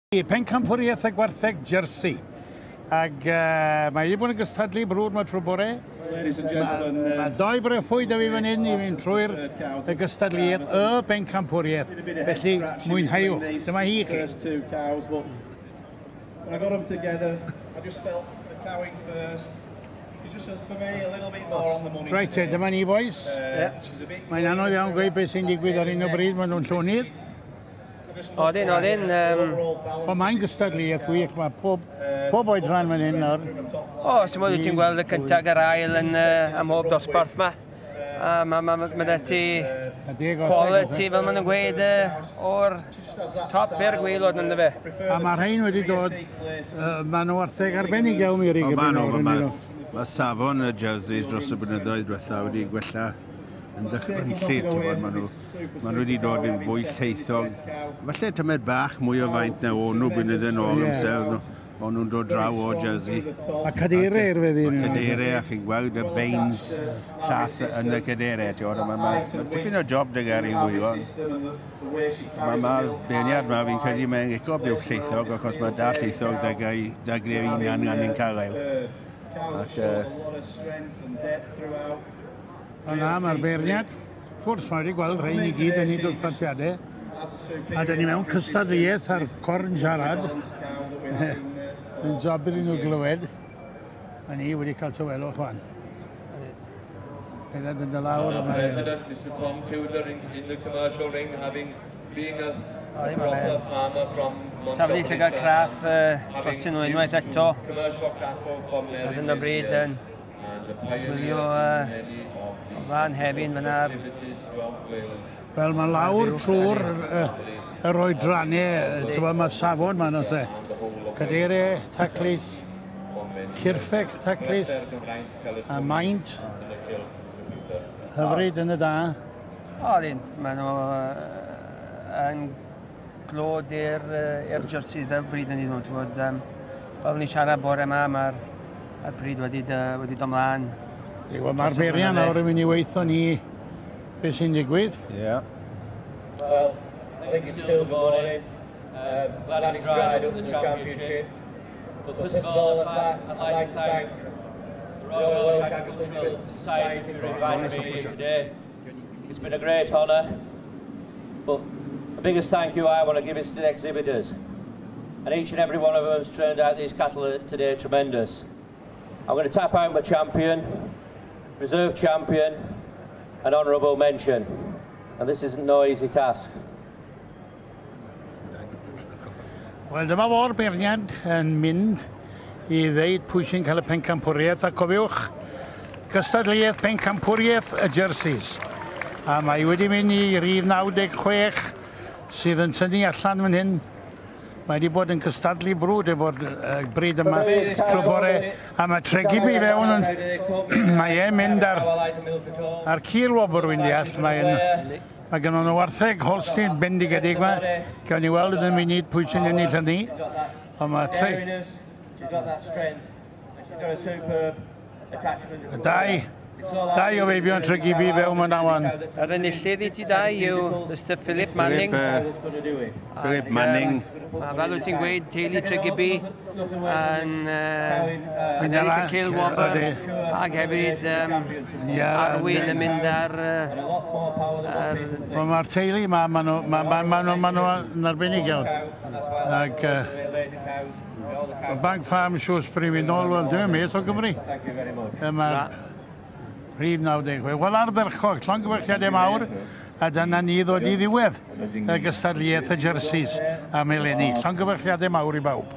Pencampwriaeth y gwartheg Jersey. Ac mae wedi bod yn gystadlu brwd mae trwy bore. Mae doi brefwyd a fi fan hyn I fynd trwy'r gystadluedd y Pencampwriaeth. Felly mwynheuwch. Dyma hi chi. When I got them together, I just felt the cowing first. It's just for me a little bit more on the money. Right, dyma ni boys. Mae'n anodd iawn gweud beth sy'n digwydd ar un o bryd, maen nhw'n llonydd. Odyn. O, mae'n gystadluaeth wych, mae pob oedran fan hyn nawr. O, os ti'n meddwl ti'n gweld y cyntaf yr ail yn ym mhob dosbarth yma. Mae da ti quality fel maen nhw'n gweud o'r top i'r gwaelod yn fe. A mae'r rhain wedi dod, maen nhw wartheg arbennig iawn i'r unig. Mae safon y jerseys dros y blynyddoedd diwetha wedi gwella yn dychrynllyd. Maen nhw wedi dod yn fwy lleithog. Falle tymed bach mwy o faint na o'n nhw blynyddoedd yn ôl amser. O'n nhw'n dod draw o Jersey. A cadeirau i'r feddi. Cadeirau, a chi'n gweld y veins llath yn y cadeirau. Mae tipyn o job dy gael I wylio. Mae'r beirniad yma fi'n credu mae'n eco byw lleithog, achos mae da lleithog da greu unan gan i'n cael. Yna, mae'r beirniad. Wrth mae wedi gweld rhain I gyd yn ei dwrpathiadau. A dyn ni mewn cystadluaeth ar corn siarad. Yn job iddyn nhw glywed. A ni wedi cael tywelwch fan. Peda'n dod lawr yma. President, Mr. Tom Tudor in the commercial ring, being a proper farmer from Taflu llygad craff dros yn unwaith eto. commercial cattle from Ar hyn o bryd yn gwylio o fan hefyn fyna. Wel, mae lawr trwy'r yr oedrannau, mae safon ma'n ose. Cadeirau, taclus, cirffeg taclus, a maint. Hyfryd yn y da. Odyn, maen nhw yn glod i'r jerseys fel bryd yn un nhw. Fel ni siarad bore yma, mae'r bryd wedi dod ymlaen. Mae'r beirian nawr yn mynd I weithio ni beth sy'n digwydd. Yeah. Well, I think it's still morning. Glad it's dried up the championship. But first of all, I'd like to thank the Royal Welsh Agricultural Society for inviting me here today. It's been a great honour. But the biggest thank you I want to give is to the exhibitors. And each and every one of them has turned out these cattle today tremendous. I'm going to tap out my champion, reserve champion, and honourable mention. And this isn't no easy task. Wel, dyma fo'r beirniad yn mynd I ddeud pwy sy'n cael y pencampwriaeth. A cofiwch, gystadluaeth pencampwriaeth y jerseys. A mae wedi mynd I rif 96 sydd yn tynnu allan fan hyn. Mae wedi bod yn cystadlu brwd efo'r bryd yma trwy bore. A mae Tregibi fewn yn... mae e'n mynd ar cilwobr wy'n deall. Mae gen nhw'n wartheg Holstein bendigedig yma. Gawn ni weld yn y munud pwy sy'n ennill hynny. Ond mae Treg... Dau o feibion Tregibi fewn yn awan. Yr enillydd I ti dau yw Mr Philip Manning. Philip Manning. A fel wyt ti'n gweud, teulu Tregibi yn American Cilwobr ac hefyd Arwyn yn mynd ar... Mae'r teulu yma, maen nhw'n arbennig iawn. Ac Bank Farm Shrewsbury mynd nôl, wel dwi'n mes o Gymru. Mae'r rhif 96. Wel ardderchog, llongyfarchiadau mawr, a dyna ni ddod I ddiwedd y gystadluaeth y jerseys am eleni. Llongyfarchiadau mawr I bawb.